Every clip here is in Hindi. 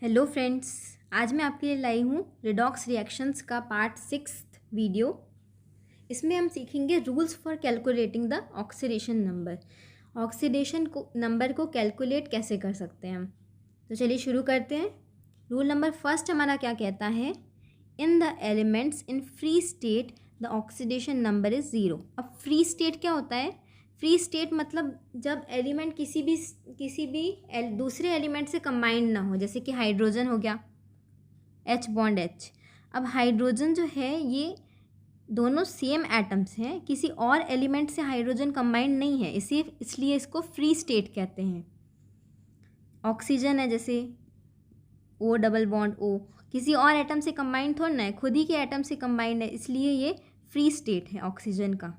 हेलो फ्रेंड्स, आज मैं आपके लिए लाई हूँ रिडॉक्स रिएक्शंस का पार्ट 6 वीडियो। इसमें हम सीखेंगे rules for calculating the oxidation number. Oxidation को नंबर को कैलकुलेट कैसे कर सकते हैं हम। तो चलिए शुरू करते हैं। रूल नंबर फर्स्ट हमारा क्या कहता है, in the elements in free state the oxidation number is zero. अब फ्री स्टेट क्या होता है? फ्री स्टेट मतलब जब एलिमेंट किसी भी दूसरे एलिमेंट से कंबाइंड ना हो, जैसे कि हाइड्रोजन हो गया, H बॉन्ड H। अब हाइड्रोजन जो है ये दोनों सेम एटम्स हैं, किसी और एलिमेंट से हाइड्रोजन कंबाइंड नहीं है, इसलिए इसको फ्री स्टेट कहते हैं। ऑक्सीजन है जैसे O डबल बॉन्ड O, किसी और एटम से कंबाइंड थोड़ा ना है, खुद ही के एटम से कंबाइंड है, इसलिए ये फ्री स्टेट है ऑक्सीजन का।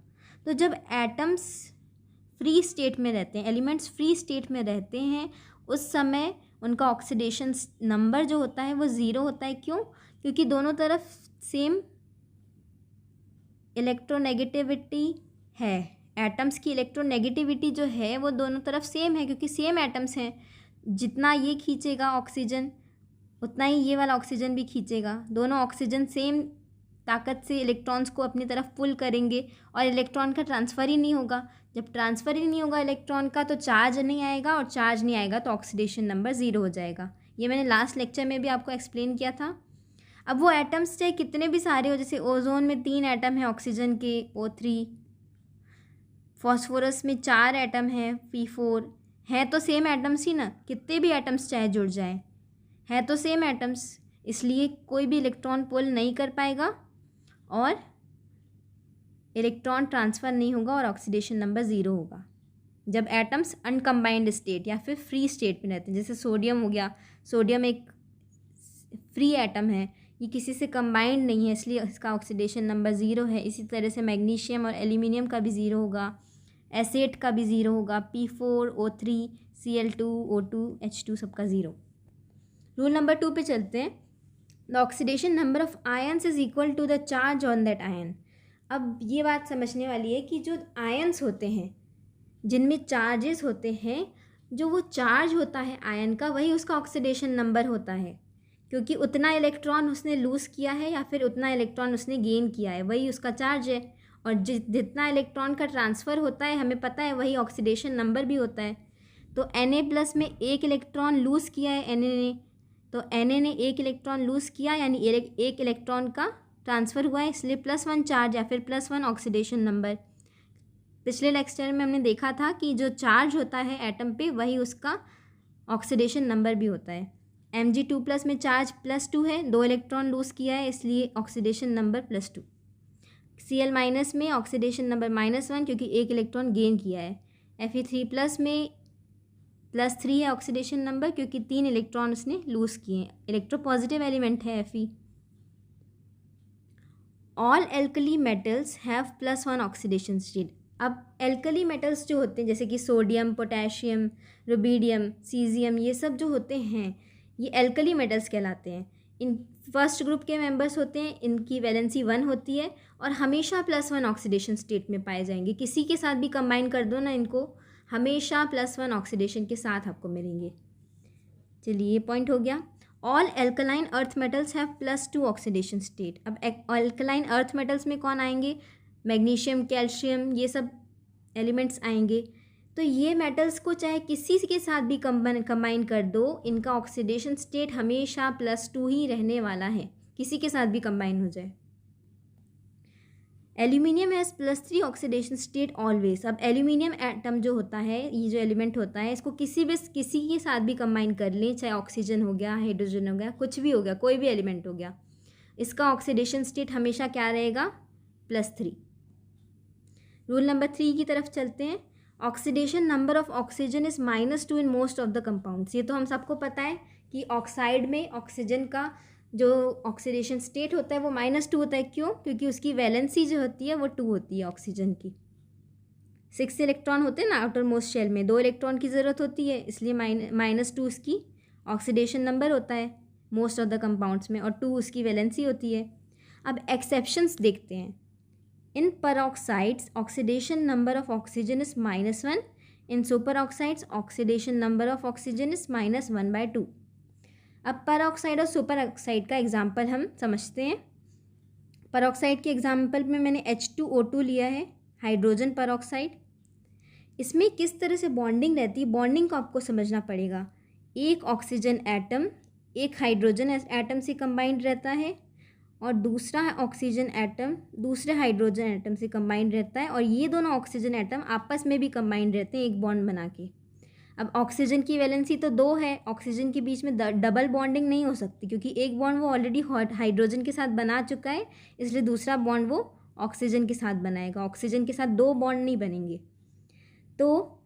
तो जब एटम्स फ्री स्टेट में रहते हैं, एलिमेंट्स फ्री स्टेट में रहते हैं, उस समय उनका ऑक्सीडेशन नंबर जो होता है वो ज़ीरो होता है। क्यों? क्योंकि दोनों तरफ सेम इलेक्ट्रोनेगेटिविटी है। एटम्स की इलेक्ट्रोनेगेटिविटी जो है वो दोनों तरफ सेम है, क्योंकि सेम एटम्स हैं। जितना ये खींचेगा ऑक्सीजन, उतना ही ये वाला ऑक्सीजन भी खींचेगा। दोनों ऑक्सीजन सेम ताकत से इलेक्ट्रॉन्स को अपनी तरफ पुल करेंगे और इलेक्ट्रॉन का ट्रांसफ़र ही नहीं होगा। जब ट्रांसफ़र ही नहीं होगा इलेक्ट्रॉन का तो चार्ज नहीं आएगा, और चार्ज नहीं आएगा तो ऑक्सीडेशन नंबर ज़ीरो हो जाएगा। ये मैंने लास्ट लेक्चर में भी आपको एक्सप्लेन किया था। अब वो एटम्स चाहे कितने भी सारे हो, जैसे ओजोन में 3 एटम है ऑक्सीजन के O3, फॉस्फोरस में 4 एटम है P4, है तो सेम एटम्स ही ना, कितने भी एटम्स चाहे जुड़ जाएं, है तो सेम एटम्स, इसलिए कोई भी इलेक्ट्रॉन पुल नहीं कर पाएगा और इलेक्ट्रॉन ट्रांसफ़र नहीं होगा और ऑक्सीडेशन नंबर ज़ीरो होगा जब एटम्स अनकम्बाइंड स्टेट या फिर फ्री स्टेट में रहते हैं। जैसे सोडियम हो गया, सोडियम एक फ्री एटम है, ये किसी से कंबाइंड नहीं है, इसलिए इसका ऑक्सीडेशन नंबर ज़ीरो है। इसी तरह से मैग्नीशियम और एल्यूमिनियम का भी ज़ीरो होगा, एसिड का भी ज़ीरो होगा, P4 O3 Cl2 O2 H2 सबका ज़ीरो। रूल नंबर 2 पे चलते हैं। The oxidation number of ions is equal to the charge on that ion. अब ये बात समझने वाली है कि जो आयन्स होते हैं, जिनमें चार्जेस होते हैं, जो वो चार्ज होता है आयन का, वही उसका ऑक्सीडेशन नंबर होता है, क्योंकि उतना इलेक्ट्रॉन उसने लूज़ किया है या फिर उतना इलेक्ट्रॉन उसने गेन किया है, वही उसका चार्ज है। और जितना इलेक्ट्रॉन का ट्रांसफ़र होता है हमें पता है, वही ऑक्सीडेशन नंबर भी होता है। तो Na+ में एक इलेक्ट्रॉन लूज़ किया है Na ने, तो Na ने एक इलेक्ट्रॉन लूज़ किया, यानी एक इलेक्ट्रॉन का ट्रांसफ़र हुआ है, इसलिए +1 चार्ज या फिर +1 ऑक्सीडेशन नंबर। पिछले लेक्चर में हमने देखा था कि जो चार्ज होता है एटम पे, वही उसका ऑक्सीडेशन नंबर भी होता है। Mg2+ में चार्ज +2 है, 2 इलेक्ट्रॉन लूज़ किया है, इसलिए ऑक्सीडेशन नंबर +2। Cl- में ऑक्सीडेशन नंबर -1, क्योंकि एक इलेक्ट्रॉन गेन किया है। Fe3+ में +3 है ऑक्सीडेशन नंबर, क्योंकि 3 इलेक्ट्रॉन उसने लूज़ किए हैं, इलेक्ट्रोपॉजिटिव एलिमेंट है Fe। All alkali metals have +1 oxidation state. अब एल्कली मेटल्स जो होते हैं, जैसे कि सोडियम, पोटेशियम, रुबीडियम, सीजियम, ये सब जो होते हैं ये एल्कली मेटल्स कहलाते हैं। इन फर्स्ट ग्रुप के मेंबर्स होते हैं, इनकी वैलेंसी 1 होती है और हमेशा +1 ऑक्सीडेशन स्टेट में पाए जाएंगे। किसी के साथ भी कंबाइन कर दो ना इनको, हमेशा +1 ऑक्सीडेशन के साथ आपको मिलेंगे। चलिए, ये पॉइंट हो गया। All alkaline earth metals have +2 oxidation state. अब एल्कलाइन अर्थ मेटल्स में कौन आएंगे? मैग्नीशियम, कैल्शियम, ये सब एलिमेंट्स आएंगे। तो ये मेटल्स को चाहे किसी के साथ भी कंबाइन कर दो, इनका ऑक्सीडेशन स्टेट हमेशा +2 ही रहने वाला है, किसी के साथ भी कंबाइन हो जाए। Aluminium has +3 oxidation state always. अब एल्यूमिनियम एटम जो होता है, ये जो एलिमेंट होता है, इसको किसी के साथ भी कंबाइन कर लें, चाहे ऑक्सीजन हो गया, हाइड्रोजन हो गया, कुछ भी हो गया, कोई भी एलिमेंट हो गया, इसका ऑक्सीडेशन स्टेट हमेशा क्या रहेगा? +3। रूल नंबर 3 की तरफ चलते हैं। Oxidation number of oxygen is -2 in most of the compounds. ये तो हम सबको पता है कि ऑक्साइड में ऑक्सीजन का जो ऑक्सीडेशन स्टेट होता है वो -2 होता है। क्यों? क्योंकि उसकी वैलेंसी जो होती है वो 2 होती है ऑक्सीजन की। 6 इलेक्ट्रॉन होते हैं ना आउटर मोस्ट शेल में, 2 इलेक्ट्रॉन की ज़रूरत होती है, इसलिए -2 उसकी ऑक्सीडेशन नंबर होता है मोस्ट ऑफ द कंपाउंड्स में, और 2 उसकी वैलेंसी होती है। अब एक्सेप्शंस देखते हैं। इन peroxides oxidation number of oxygen is -1। In super oxides oxidation number of oxygen is -1/2। अब पर ऑक्साइड और सुपर ऑक्साइड का एग्जाम्पल हम समझते हैं। पर ऑक्साइड के एग्जाम्पल में मैंने H2O2 लिया है, हाइड्रोजन पर ऑक्साइड। इसमें किस तरह से बॉन्डिंग रहती है, बॉन्डिंग को आपको समझना पड़ेगा। एक ऑक्सीजन एटम एक हाइड्रोजन एटम से कंबाइंड रहता है और दूसरा ऑक्सीजन एटम दूसरे हाइड्रोजन एटम से कंबाइंड रहता है, और ये दोनों ऑक्सीजन एटम आपस में भी कंबाइंड रहते हैं एक बॉन्ड बना के। अब ऑक्सीजन की वैलेंसी तो 2 है, ऑक्सीजन के बीच में डबल बॉन्डिंग नहीं हो सकती, क्योंकि एक बॉन्ड वो ऑलरेडी हाइड्रोजन के साथ बना चुका है, इसलिए दूसरा बॉन्ड वो ऑक्सीजन के साथ बनाएगा। ऑक्सीजन के साथ 2 बॉन्ड नहीं बनेंगे। तो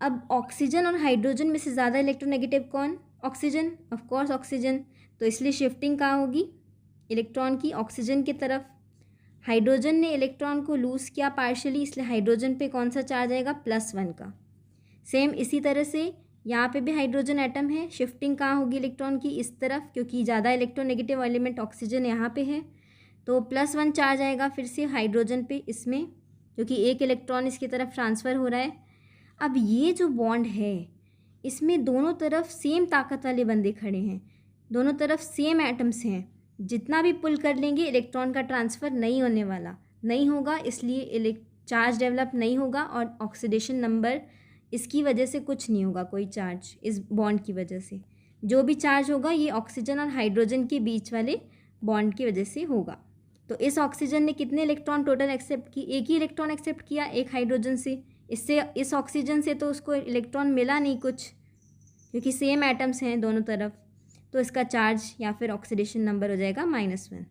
अब ऑक्सीजन और हाइड्रोजन में से ज़्यादा इलेक्ट्रोनेगेटिव कौन? Oxygen, of course oxygen. तो इसलिए शिफ्टिंग कहाँ होगी? इलेक्ट्रॉन की ऑक्सीजन की तरफ। हाइड्रोजन ने इलेक्ट्रॉन को लूज़ किया पार्शियली, इसलिए हाइड्रोजन पे कौन सा चार्ज आएगा? +1 का। सेम इसी तरह से यहाँ पे भी हाइड्रोजन एटम है, शिफ्टिंग कहाँ होगी इलेक्ट्रॉन की? इस तरफ, क्योंकि ज़्यादा इलेक्ट्रोनेगेटिव एलिमेंट ऑक्सीजन यहाँ पे है, तो +1 चार्ज आएगा फिर से हाइड्रोजन पे इसमें, क्योंकि एक इलेक्ट्रॉन इसकी तरफ ट्रांसफ़र हो रहा है। अब ये जो बॉन्ड है इसमें दोनों तरफ सेम ताकत वाले बंदे खड़े हैं, दोनों तरफ सेम एटम्स हैं, जितना भी पुल कर लेंगे इलेक्ट्रॉन का ट्रांसफ़र नहीं होने वाला, नहीं होगा, इसलिए चार्ज डेवलप नहीं होगा और ऑक्सीडेशन नंबर इसकी वजह से कुछ नहीं होगा, कोई चार्ज इस बॉन्ड की वजह से। जो भी चार्ज होगा ये ऑक्सीजन और हाइड्रोजन के बीच वाले बॉन्ड की वजह से होगा। तो इस ऑक्सीजन ने कितने इलेक्ट्रॉन टोटल एक्सेप्ट की? एक ही इलेक्ट्रॉन एक्सेप्ट किया, एक हाइड्रोजन से। इससे इस ऑक्सीजन से तो उसको इलेक्ट्रॉन मिला नहीं कुछ, क्योंकि सेम एटम्स हैं दोनों तरफ, तो इसका चार्ज या फिर ऑक्सीडेशन नंबर हो जाएगा -1।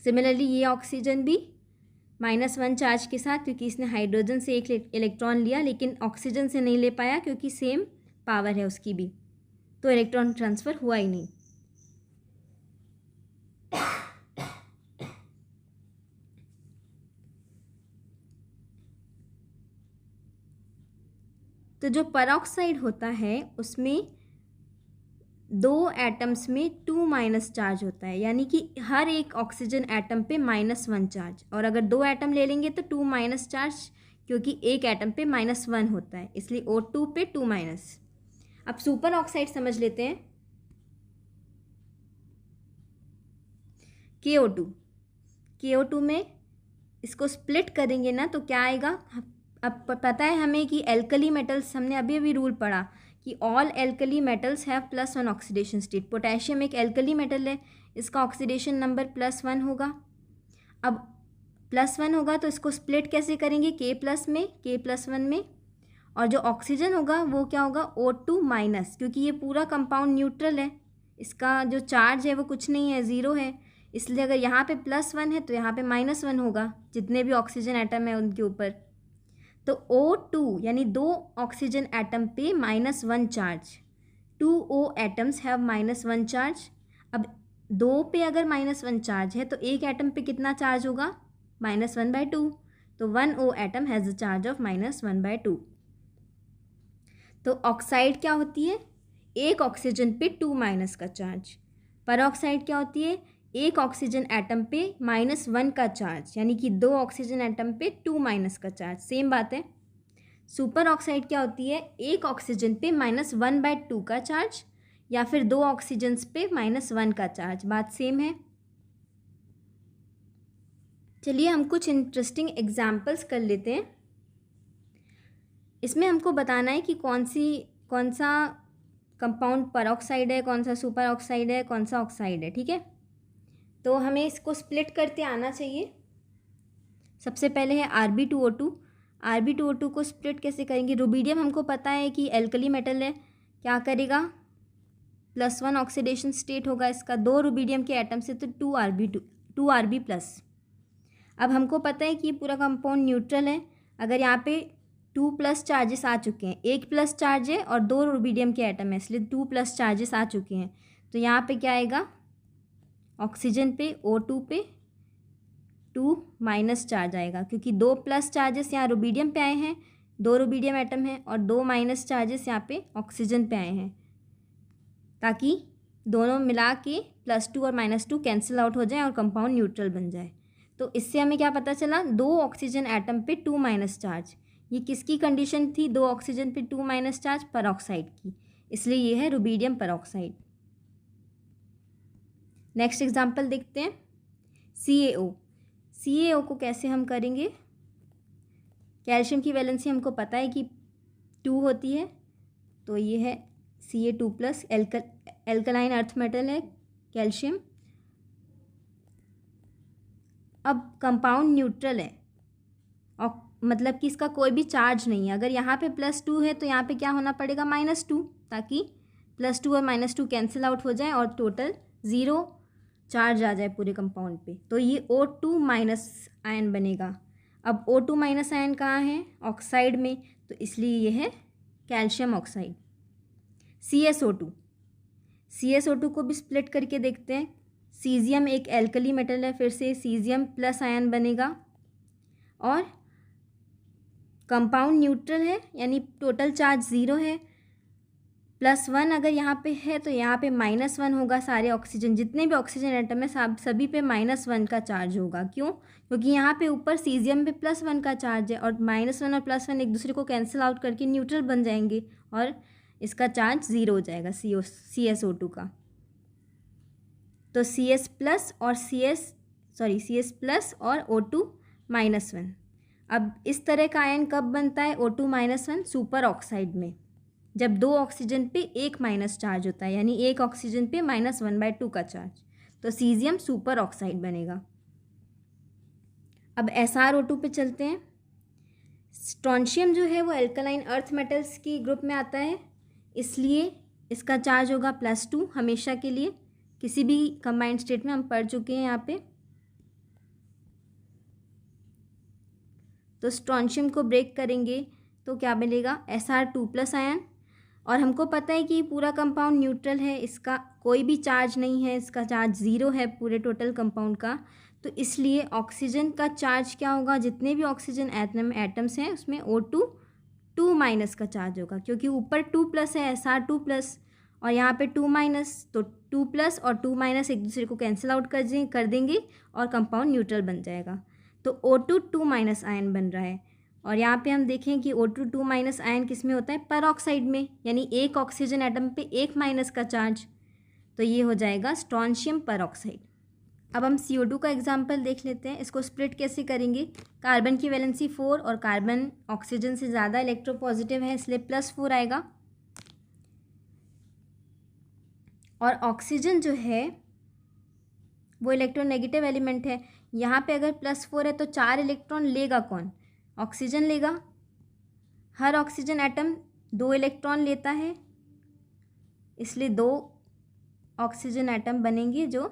सिमिलरली ये ऑक्सीजन भी -1 चार्ज के साथ, क्योंकि इसने हाइड्रोजन से एक इलेक्ट्रॉन लिया लेकिन ऑक्सीजन से नहीं ले पाया, क्योंकि सेम पावर है उसकी भी, तो इलेक्ट्रॉन ट्रांसफ़र हुआ ही नहीं। तो जो परऑक्साइड होता है उसमें 2 एटम्स में 2- चार्ज होता है, यानी कि हर एक ऑक्सीजन एटम पे -1 चार्ज, और अगर 2 एटम ले लेंगे तो 2- चार्ज, क्योंकि एक एटम पे -1 होता है, इसलिए O2 पे 2-। अब सुपर ऑक्साइड समझ लेते हैं। KO2 में इसको स्प्लिट करेंगे ना तो क्या आएगा? अब पता है हमें कि एल्कली मेटल्स, हमने अभी अभी रूल पढ़ा कि all alkali metals have +1 oxidation state. Potassium एक एल्कली मेटल है, इसका ऑक्सीडेशन नंबर +1 होगा। अब +1 होगा तो इसको स्प्लिट कैसे करेंगे? K+1 में, और जो ऑक्सीजन होगा वो क्या होगा? O2-, क्योंकि ये पूरा कंपाउंड न्यूट्रल है, इसका जो चार्ज है वो कुछ नहीं है, 0 है, इसलिए अगर यहाँ पे +1 है तो यहाँ पे -1 होगा, जितने भी ऑक्सीजन एटम है उनके ऊपर। तो O2 यानी 2 ऑक्सीजन एटम पे -1 charge, 2O atoms have -1 charge. अब 2 पे अगर -1 चार्ज है तो एक एटम पे कितना चार्ज होगा? -1/2, तो 1O atom has a charge of -1/2। तो ऑक्साइड क्या होती है? एक ऑक्सीजन पे 2- का चार्ज। परऑक्साइड क्या होती है? एक ऑक्सीजन एटम पे -1 का चार्ज, यानी कि 2 ऑक्सीजन एटम पे 2- का चार्ज, सेम बात है। सुपर ऑक्साइड क्या होती है? एक ऑक्सीजन पे -1/2 का चार्ज, या फिर 2 ऑक्सीजन्स पे -1 का चार्ज, बात सेम है। चलिए हम कुछ इंटरेस्टिंग एग्जाम्पल्स कर लेते हैं। इसमें हमको बताना है कि कौन सा कंपाउंड परऑक्साइड है, कौन सा सुपर ऑक्साइड है, कौन सा ऑक्साइड है, ठीक है। तो हमें इसको स्प्लिट करते आना चाहिए। सबसे पहले है Rb2O2। Rb2O2 को स्प्लिट कैसे करेंगे? रुबीडियम हमको पता है कि एल्कली मेटल है, क्या करेगा? +1 ऑक्सीडेशन स्टेट होगा इसका, 2 रुबीडियम के एटम से, तो 2Rb+। अब हमको पता है कि ये पूरा कंपाउंड न्यूट्रल है, अगर यहाँ पे 2+ चार्जेस आ चुके हैं, एक प्लस चार्ज है और 2 रुबीडियम के एटम है, इसलिए 2+ चार्जेस आ चुके हैं, तो यहाँ पे क्या आएगा? ऑक्सीजन पे O2 पे 2- चार्ज आएगा, क्योंकि 2+ चार्जेस यहाँ रुबीडियम पे आए हैं, 2 रुबीडियम एटम है, और 2- चार्जेस यहाँ पे ऑक्सीजन पे आए हैं, ताकि दोनों मिला के +2 और -2 कैंसिल आउट हो जाए और कंपाउंड न्यूट्रल बन जाए। तो इससे हमें क्या पता चला? 2 ऑक्सीजन एटम पे 2- चार्ज, ये किसकी कंडीशन थी? 2 ऑक्सीजन पे 2- चार्ज, परऑक्साइड की, इसलिए ये है रुबीडियम परऑक्साइड। नेक्स्ट एग्जांपल देखते हैं, CaO। CaO को कैसे हम करेंगे, कैल्शियम की वैलेंसी हमको पता है कि 2 होती है, तो ये है Ca2+, एल्कलाइन अर्थ मेटल है कैल्शियम। अब कंपाउंड न्यूट्रल है और मतलब कि इसका कोई भी चार्ज नहीं है। अगर यहाँ पे +2 है तो यहाँ पे क्या होना पड़ेगा, -2, ताकि +2 और -2 कैंसिल आउट हो जाए और टोटल 0 चार्ज आ जाए पूरे कंपाउंड पे। तो ये O2- आयन बनेगा। अब O2- आयन कहाँ है, ऑक्साइड में, तो इसलिए ये है कैल्शियम ऑक्साइड। CSO2 को भी स्प्लिट करके देखते हैं। सीजियम एक एल्कली मेटल है, फिर से सीजियम प्लस आयन बनेगा और कंपाउंड न्यूट्रल है, यानी टोटल चार्ज 0 है। +1 अगर यहाँ पे है तो यहाँ पे -1 होगा। सारे ऑक्सीजन, जितने भी ऑक्सीजन एटम है सभी पे -1 का चार्ज होगा। क्यों, क्योंकि यहाँ पे ऊपर सीजियम पे +1 का चार्ज है और -1 और +1 एक दूसरे को कैंसिल आउट करके न्यूट्रल बन जाएंगे और इसका चार्ज 0 हो जाएगा CSO2 का। तो CS+ और O2-1। अब इस तरह का आयन कब बनता है, O2-1 सुपर ऑक्साइड में, जब 2 ऑक्सीजन पे 1 माइनस चार्ज होता है, यानी 1 ऑक्सीजन पे -1/2 का चार्ज, तो सीजियम सुपर ऑक्साइड बनेगा। अब SrO2 पे चलते हैं। स्ट्रोंशियम जो है वो एल्कलाइन अर्थ मेटल्स की ग्रुप में आता है, इसलिए इसका चार्ज होगा +2 हमेशा के लिए। किसी भी कंबाइंड स्टेट में हम पढ़ चुके हैं यहाँ पे। तो स्ट्रोंशियम को ब्रेक करेंगे तो क्या मिलेगा, Sr2+ आयन। और हमको पता है कि पूरा कंपाउंड न्यूट्रल है, इसका कोई भी चार्ज नहीं है, इसका चार्ज 0 है पूरे टोटल कंपाउंड का। तो इसलिए ऑक्सीजन का चार्ज क्या होगा, जितने भी ऑक्सीजन एटम्स हैं उसमें O2-2- का चार्ज होगा, क्योंकि ऊपर 2+ है Sr2+ और यहाँ पे 2-, तो 2+ और 2- एक दूसरे को कैंसिल आउट कर देंगे और कंपाउंड न्यूट्रल बन जाएगा। तो O2-2- आयन बन रहा है। और यहाँ पे हम देखें कि O2-2- आयन किस में होता है, पर ऑक्साइड में, यानी एक ऑक्सीजन एटम पे 1- का चार्ज, तो ये हो जाएगा स्ट्रोंशियम पर ऑक्साइड। अब हम CO2 का एग्जाम्पल देख लेते हैं। इसको स्प्लिट कैसे करेंगे, कार्बन की वैलेंसी 4 और कार्बन ऑक्सीजन से ज़्यादा इलेक्ट्रोपॉजिटिव है, इसलिए +4 आएगा। और ऑक्सीजन जो है वो इलेक्ट्रोनेगेटिव एलिमेंट है। यहाँ पे अगर +4 है तो 4 इलेक्ट्रॉन लेगा कौन, ऑक्सीजन लेगा। हर ऑक्सीजन एटम 2 इलेक्ट्रॉन लेता है, इसलिए 2 ऑक्सीजन एटम बनेंगे जो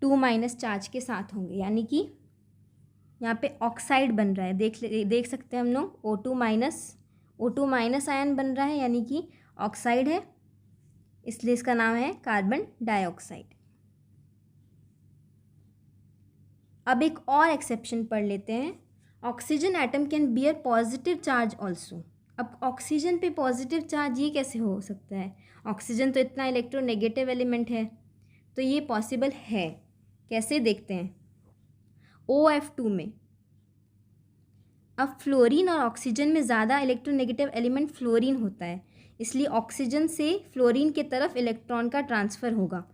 2- चार्ज के साथ होंगे, यानी कि यहाँ पे ऑक्साइड बन रहा है। देख सकते हैं हम लोग O2- आयन बन रहा है, यानी कि ऑक्साइड है, इसलिए इसका नाम है कार्बन डाइऑक्साइड। अब एक और एक्सेप्शन पढ़ लेते हैं। Oxygen atom can bear positive charge also. अब ऑक्सीजन पे पॉजिटिव चार्ज ये कैसे हो सकता है, ऑक्सीजन तो इतना इलेक्ट्रोनेगेटिव एलिमेंट है, तो ये पॉसिबल है। कैसे देखते हैं, OF2 में। अब फ्लोरीन और ऑक्सीजन में ज़्यादा इलेक्ट्रोनेगेटिव एलिमेंट फ्लोरीन होता है, इसलिए ऑक्सीजन से फ्लोरीन के तरफ इलेक्ट्रॉन का ट्रांसफ़र होगा।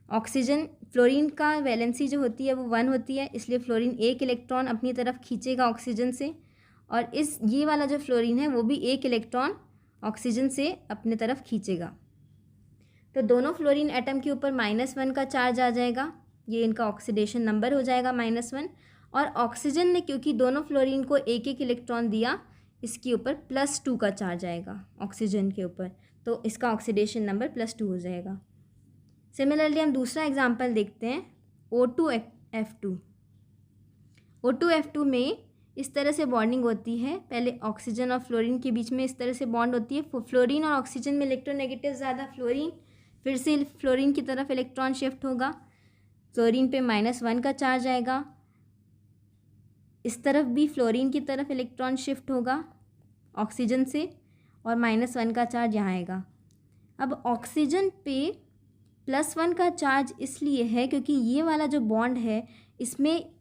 ऑक्सीजन, फ्लोरीन का वैलेंसी जो होती है वो 1 होती है, इसलिए फ्लोरीन 1 इलेक्ट्रॉन अपनी तरफ खींचेगा ऑक्सीजन से, और ये वाला जो फ्लोरीन है वो भी 1 इलेक्ट्रॉन ऑक्सीजन से अपने तरफ खींचेगा। तो दोनों फ्लोरीन एटम के ऊपर -1 का चार्ज आ जाएगा, ये इनका ऑक्सीडेशन नंबर हो जाएगा -1। और ऑक्सीजन ने क्योंकि दोनों फ्लोरीन को 1 इलेक्ट्रॉन दिया, इसके ऊपर +2 का चार्ज आएगा ऑक्सीजन के ऊपर, तो इसका ऑक्सीडेशन नंबर +2 हो जाएगा। सिमिलरली हम दूसरा एग्जाम्पल देखते हैं, O2F2। O2F2 में इस तरह से बॉन्डिंग होती है, पहले ऑक्सीजन और फ्लोरीन के बीच में इस तरह से बॉन्ड होती है। फ्लोरीन और ऑक्सीजन में इलेक्ट्रोनेगेटिव ज़्यादा फ्लोरीन, फिर से फ्लोरीन की तरफ इलेक्ट्रॉन शिफ्ट होगा, फ्लोरीन पे -1 का चार्ज आएगा। इस तरफ भी फ्लोरीन की तरफ इलेक्ट्रॉन शिफ्ट होगा ऑक्सीजन से, और -1 का चार्ज यहाँ आएगा। अब ऑक्सीजन पे +1 का चार्ज इसलिए है क्योंकि ये वाला जो बॉन्ड है इसमें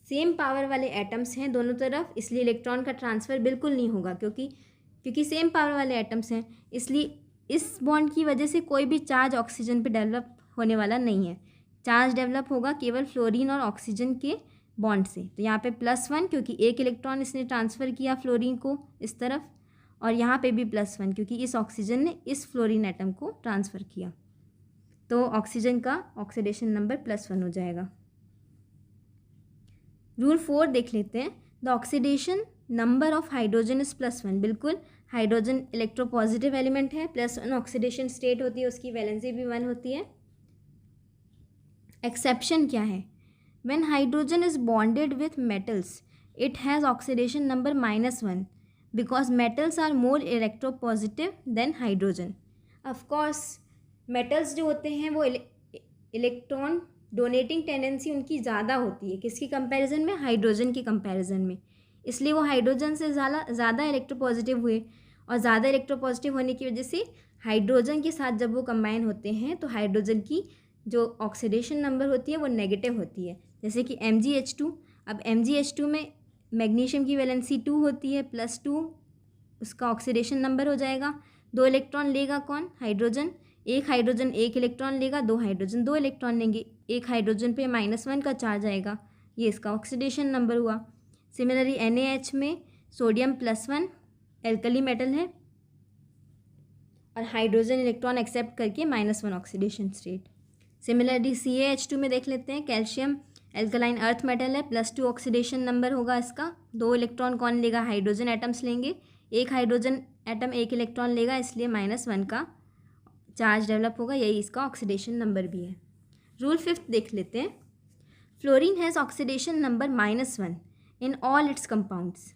सेम पावर वाले एटम्स हैं दोनों तरफ, इसलिए इलेक्ट्रॉन का ट्रांसफ़र बिल्कुल नहीं होगा, क्योंकि सेम पावर वाले एटम्स हैं, इसलिए इस बॉन्ड की वजह से कोई भी चार्ज ऑक्सीजन पे डेवलप होने वाला नहीं है। चार्ज डेवलप होगा केवल फ्लोरीन और ऑक्सीजन के बॉन्ड से। तो यहाँ पे +1 क्योंकि एक इलेक्ट्रॉन इसने ट्रांसफ़र किया फ्लोरीन को इस तरफ, और यहाँ पे भी +1 क्योंकि इस ऑक्सीजन ने इस फ्लोरीन एटम को ट्रांसफ़र किया। तो ऑक्सीजन का ऑक्सीडेशन नंबर +1 हो जाएगा। रूल 4 देख लेते हैं। The oxidation number of hydrogen is +1। बिल्कुल, हाइड्रोजन इलेक्ट्रोपॉजिटिव एलिमेंट है, +1 ऑक्सीडेशन स्टेट होती है, उसकी वैलेंसी भी 1 होती है। एक्सेप्शन क्या है? When hydrogen is bonded with metals it has oxidation number -1 because metals are more electropositive than hydrogen. Of course metals जो होते हैं वो इलेक्ट्रॉन डोनेटिंग टेंडेंसी उनकी ज़्यादा होती है, किसकी कंपैरिजन में? हाइड्रोजन की कंपैरिजन में। इसलिए वो हाइड्रोजन से ज़्यादा इलेक्ट्रोपॉजिटिव हुए, और ज़्यादा इलेक्ट्रोपॉजिटिव होने की वजह से हाइड्रोजन के साथ जब वो कंबाइन होते हैं तो हाइड्रोजन की जो ऑक्सीडेशन नंबर होती है वो नेगेटिव होती है। जैसे कि MgH2, अब MgH2 में मैग्नीशियम की वैलेंसी 2 होती है, +2 उसका ऑक्सीडेशन नंबर हो जाएगा। 2 इलेक्ट्रॉन लेगा कौन? हाइड्रोजन। एक हाइड्रोजन 1 इलेक्ट्रॉन लेगा, 2 हाइड्रोजन 2 इलेक्ट्रॉन लेंगे, एक हाइड्रोजन पे -1 का चार्ज आएगा, ये इसका ऑक्सीडेशन नंबर हुआ। सिमिलरली NaH में सोडियम +1 एल्कली मेटल है, और हाइड्रोजन इलेक्ट्रॉन एक्सेप्ट करके -1 ऑक्सीडेशन स्टेट। सिमिलरली CaH2 में देख लेते हैं, कैल्शियम एल्कलाइन अर्थ मेटल है, +2 ऑक्सीडेशन नंबर होगा इसका। 2 इलेक्ट्रॉन कौन लेगा? हाइड्रोजन एटम्स लेंगे, एक हाइड्रोजन एटम 1 इलेक्ट्रॉन लेगा, इसलिए -1 का चार्ज डेवलप होगा, यही इसका ऑक्सीडेशन नंबर भी है। रूल 5 देख लेते हैं। Fluorine has oxidation number -1 in all it's compounds.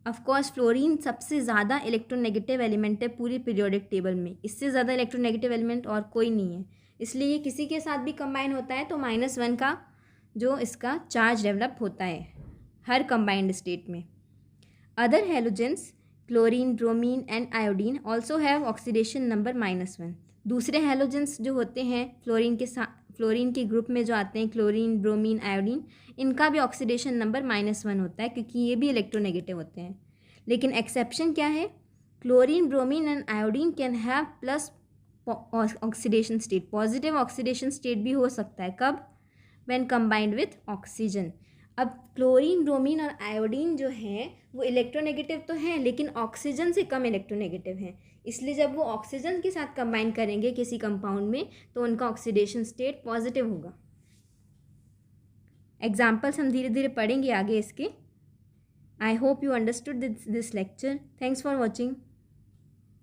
Of course fluorine सबसे ज़्यादा इलेक्ट्रोनेगेटिव एलिमेंट है पूरी पीरियोडिक टेबल में, इससे ज़्यादा इलेक्ट्रोनेगेटिव एलिमेंट और कोई नहीं है, इसलिए ये किसी के साथ भी कंबाइन होता है तो -1 का जो इसका चार्ज डेवलप होता है हर कंबाइंड स्टेट में। Other halogens chlorine, bromine and iodine also have oxidation number -1। दूसरे हैलोजेंस जो होते हैं फ्लोरीन के ग्रुप में जो आते हैं, क्लोरीन, ब्रोमीन, आयोडीन, इनका भी ऑक्सीडेशन नंबर -1 होता है क्योंकि ये भी इलेक्ट्रोनेगेटिव होते हैं। लेकिन एक्सेप्शन क्या है? Chlorine, bromine and iodine can have plus oxidation state, positive oxidation state भी हो सकता है। कब? When combined with oxygen. अब क्लोरीन, ब्रोमीन और आयोडीन जो हैं वो इलेक्ट्रोनेगेटिव तो हैं लेकिन ऑक्सीजन से कम इलेक्ट्रोनेगेटिव हैं, इसलिए जब वो ऑक्सीजन के साथ कंबाइन करेंगे किसी कंपाउंड में तो उनका ऑक्सीडेशन स्टेट पॉजिटिव होगा। एग्जाम्पल्स हम धीरे धीरे पढ़ेंगे आगे इसके। I hope you understood this lecture. Thanks for watching.